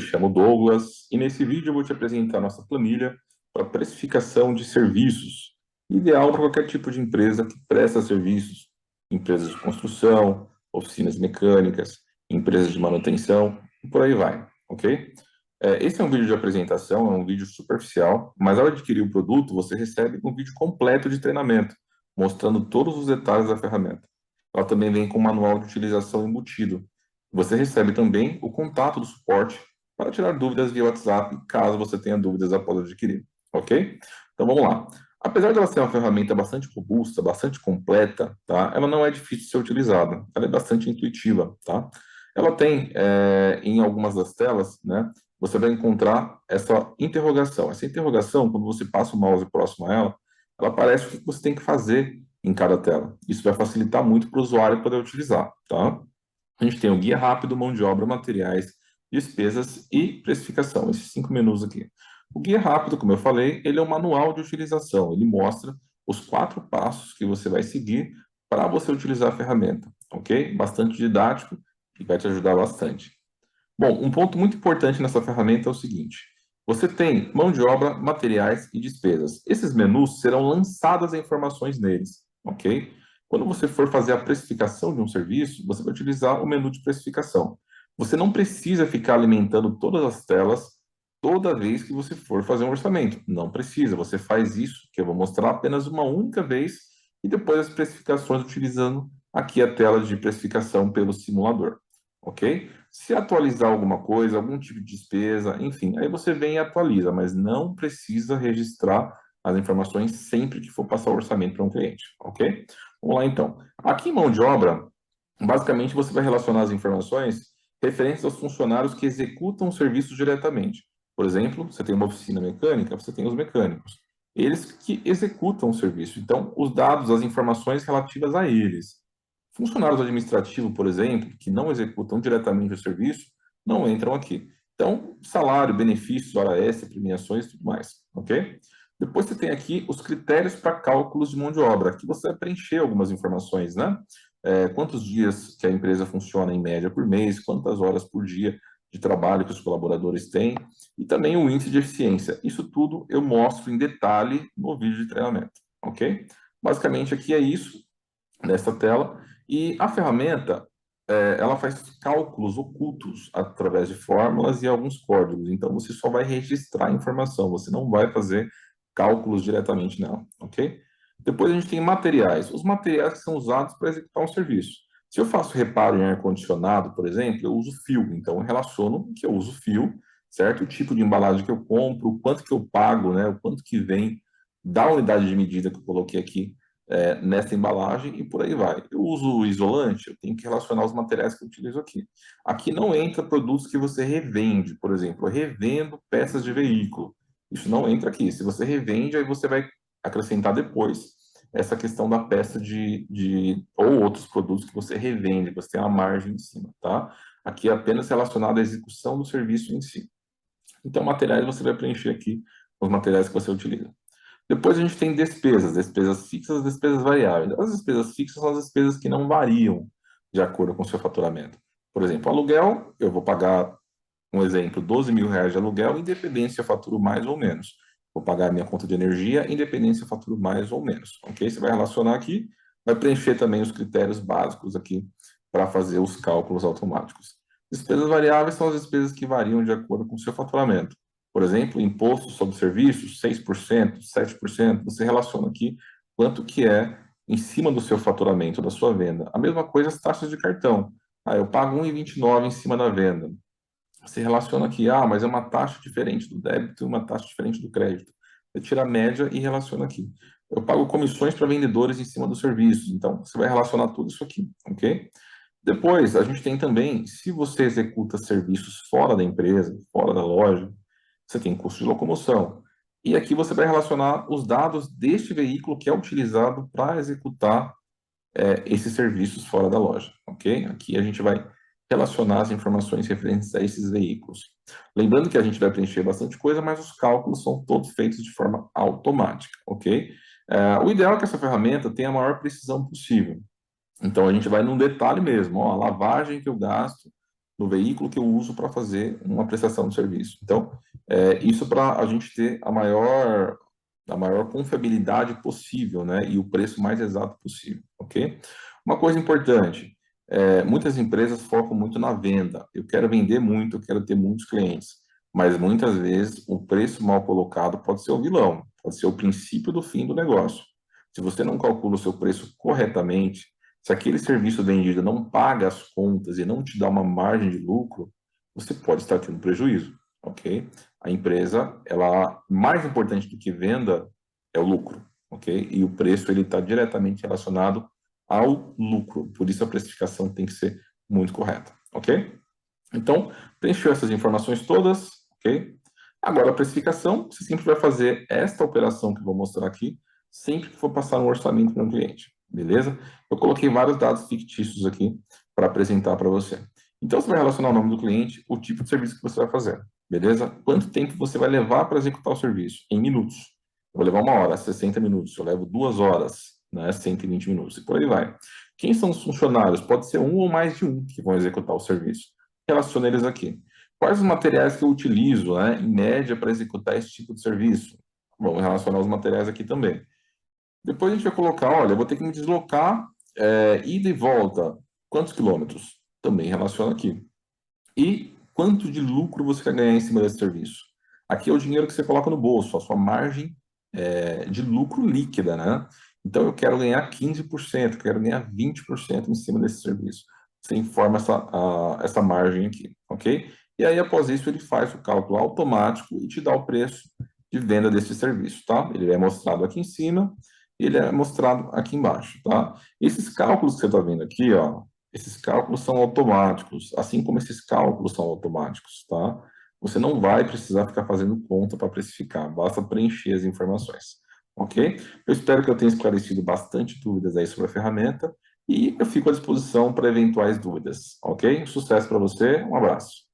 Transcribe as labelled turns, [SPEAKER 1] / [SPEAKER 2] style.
[SPEAKER 1] chamo Douglas e nesse vídeo eu vou te apresentar nossa planilha para precificação de serviços, ideal para qualquer tipo de empresa que presta serviços, empresas de construção, oficinas mecânicas, empresas de manutenção e por aí vai, ok? Esse é um vídeo de apresentação, é um vídeo superficial, mas ao adquirir o produto você recebe um vídeo completo de treinamento, mostrando todos os detalhes da ferramenta. Ela também vem com um manual de utilização embutido. Você recebe também o contato do suporte para tirar dúvidas via WhatsApp, caso você tenha dúvidas após adquirir, ok? Então vamos lá. Apesar de ela ser uma ferramenta bastante robusta, bastante completa, tá? Ela não é difícil de ser utilizada, ela é bastante intuitiva, tá? Ela tem, em algumas das telas, né, você vai encontrar essa interrogação. Essa interrogação, quando você passa o mouse próximo a ela, ela aparece o que você tem que fazer em cada tela. Isso vai facilitar muito para o usuário poder utilizar, tá? A gente tem o guia rápido, mão de obra, materiais, despesas e precificação, esses 5 menus aqui. O guia rápido, como eu falei, ele é um manual de utilização, ele mostra os 4 passos que você vai seguir para você utilizar a ferramenta, ok? Bastante didático e vai te ajudar bastante. Bom, um ponto muito importante nessa ferramenta é o seguinte: você tem mão de obra, materiais e despesas. Esses menus serão lançadas informações neles, ok? Quando você for fazer a precificação de um serviço, você vai utilizar o menu de precificação. Você não precisa ficar alimentando todas as telas toda vez que você for fazer um orçamento. Não precisa, você faz isso, que eu vou mostrar apenas uma única vez, e depois as precificações utilizando aqui a tela de precificação pelo simulador, ok? Se atualizar alguma coisa, algum tipo de despesa, enfim, aí você vem e atualiza, mas não precisa registrar as informações sempre que for passar o orçamento para um cliente, ok? Vamos lá então. Aqui em mão de obra, basicamente você vai relacionar as informações referentes aos funcionários que executam o serviço diretamente. Por exemplo, você tem uma oficina mecânica, você tem os mecânicos. Eles que executam o serviço. Então, os dados, as informações relativas a eles. Funcionários administrativos, por exemplo, que não executam diretamente o serviço, não entram aqui. Então, salário, benefícios, hora extra, premiações e tudo mais, ok? Depois você tem aqui os critérios para cálculos de mão de obra. Aqui você vai preencher algumas informações, né? Quantos dias que a empresa funciona em média por mês, quantas horas por dia de trabalho que os colaboradores têm, e também o índice de eficiência. Isso tudo eu mostro em detalhe no vídeo de treinamento, ok? Basicamente aqui é isso, nessa tela, e a ferramenta, ela faz cálculos ocultos através de fórmulas e alguns códigos, então você só vai registrar a informação, você não vai fazer cálculos diretamente nela, ok? Depois a gente tem materiais, os materiais que são usados para executar um serviço. Se eu faço reparo em ar-condicionado, por exemplo, eu uso fio, então eu relaciono que eu uso fio, certo? O tipo de embalagem que eu compro, o quanto que eu pago, né? O quanto que vem da unidade de medida que eu coloquei aqui nessa embalagem e por aí vai. Eu uso isolante, eu tenho que relacionar os materiais que eu utilizo aqui. Aqui não entra produtos que você revende, por exemplo, eu revendo peças de veículo. Isso não entra aqui. Se você revende, aí você vai acrescentar depois essa questão da peça ou outros produtos que você revende, você tem uma margem em cima, tá? Aqui é apenas relacionado à execução do serviço em si. Então, materiais você vai preencher aqui os materiais que você utiliza. Depois a gente tem despesas fixas, despesas variáveis. As despesas fixas são as despesas que não variam de acordo com o seu faturamento. Por exemplo, aluguel, eu vou pagar, um exemplo, R$ 12.000 de aluguel, independente se eu faturo mais ou menos. Vou pagar a minha conta de energia, independente se eu faturo mais ou menos. Ok? Você vai relacionar aqui, vai preencher também os critérios básicos aqui para fazer os cálculos automáticos. Despesas variáveis são as despesas que variam de acordo com o seu faturamento. Por exemplo, imposto sobre serviços, 6%, 7%, você relaciona aqui quanto que é em cima do seu faturamento, da sua venda. A mesma coisa as taxas de cartão. Eu pago 1,29 em cima da venda. Você relaciona aqui, mas é uma taxa diferente do débito e uma taxa diferente do crédito. Você tira a média e relaciona aqui. Eu pago comissões para vendedores em cima dos serviços, então você vai relacionar tudo isso aqui, ok? Depois, a gente tem também, se você executa serviços fora da empresa, fora da loja, você tem custo de locomoção. E aqui você vai relacionar os dados deste veículo que é utilizado para executar esses serviços fora da loja, ok? Aqui a gente vai relacionar as informações referentes a esses veículos. Lembrando que a gente vai preencher bastante coisa, mas os cálculos são todos feitos de forma automática, ok? O ideal é que essa ferramenta tenha a maior precisão possível. Então, a gente vai num detalhe mesmo, a lavagem que eu gasto no veículo que eu uso para fazer uma prestação de serviço. Então, isso para a gente ter a maior confiabilidade possível, né? E o preço mais exato possível, ok? Uma coisa importante, muitas empresas focam muito na venda. Eu quero vender muito, eu quero ter muitos clientes. Mas muitas vezes o preço mal colocado pode ser o vilão, pode ser o princípio do fim do negócio. Se você não calcula o seu preço corretamente, se aquele serviço vendido não paga as contas e não te dá uma margem de lucro, você pode estar tendo prejuízo, ok? A empresa, ela mais importante do que venda é o lucro, ok? E o preço ele está diretamente relacionado ao lucro. Por isso a precificação tem que ser muito correta, ok? Então, preencheu essas informações todas, ok? Agora, a precificação, você sempre vai fazer esta operação que eu vou mostrar aqui, sempre que for passar um orçamento para um cliente, beleza? Eu coloquei vários dados fictícios aqui para apresentar para você. Então, você vai relacionar o nome do cliente, o tipo de serviço que você vai fazer, beleza? Quanto tempo você vai levar para executar o serviço? Em minutos. Eu vou levar 1 hora, 60 minutos. Eu levo 2 horas, né? 120 minutos. E por aí vai. Quem são os funcionários? Pode ser um ou mais de um que vão executar o serviço. Relaciona eles aqui. Quais os materiais que eu utilizo, né, em média, para executar esse tipo de serviço? Vamos relacionar os materiais aqui também. Depois a gente vai colocar, olha, eu vou ter que me deslocar, ida e volta. Quantos quilômetros? Também relaciona aqui. E quanto de lucro você quer ganhar em cima desse serviço? Aqui é o dinheiro que você coloca no bolso, a sua margem de lucro líquida, né? Então, eu quero ganhar 15%, quero ganhar 20% em cima desse serviço. Você informa essa margem aqui, ok? E aí, após isso, ele faz o cálculo automático e te dá o preço de venda desse serviço, tá? Ele é mostrado aqui em cima e ele é mostrado aqui embaixo, tá? Esses cálculos que você está vendo aqui, ó, esses cálculos são automáticos, assim como esses cálculos são automáticos, tá? Você não vai precisar ficar fazendo conta para precificar, basta preencher as informações, ok? Eu espero que eu tenha esclarecido bastante dúvidas aí sobre a ferramenta e eu fico à disposição para eventuais dúvidas, ok? Sucesso para você, um abraço.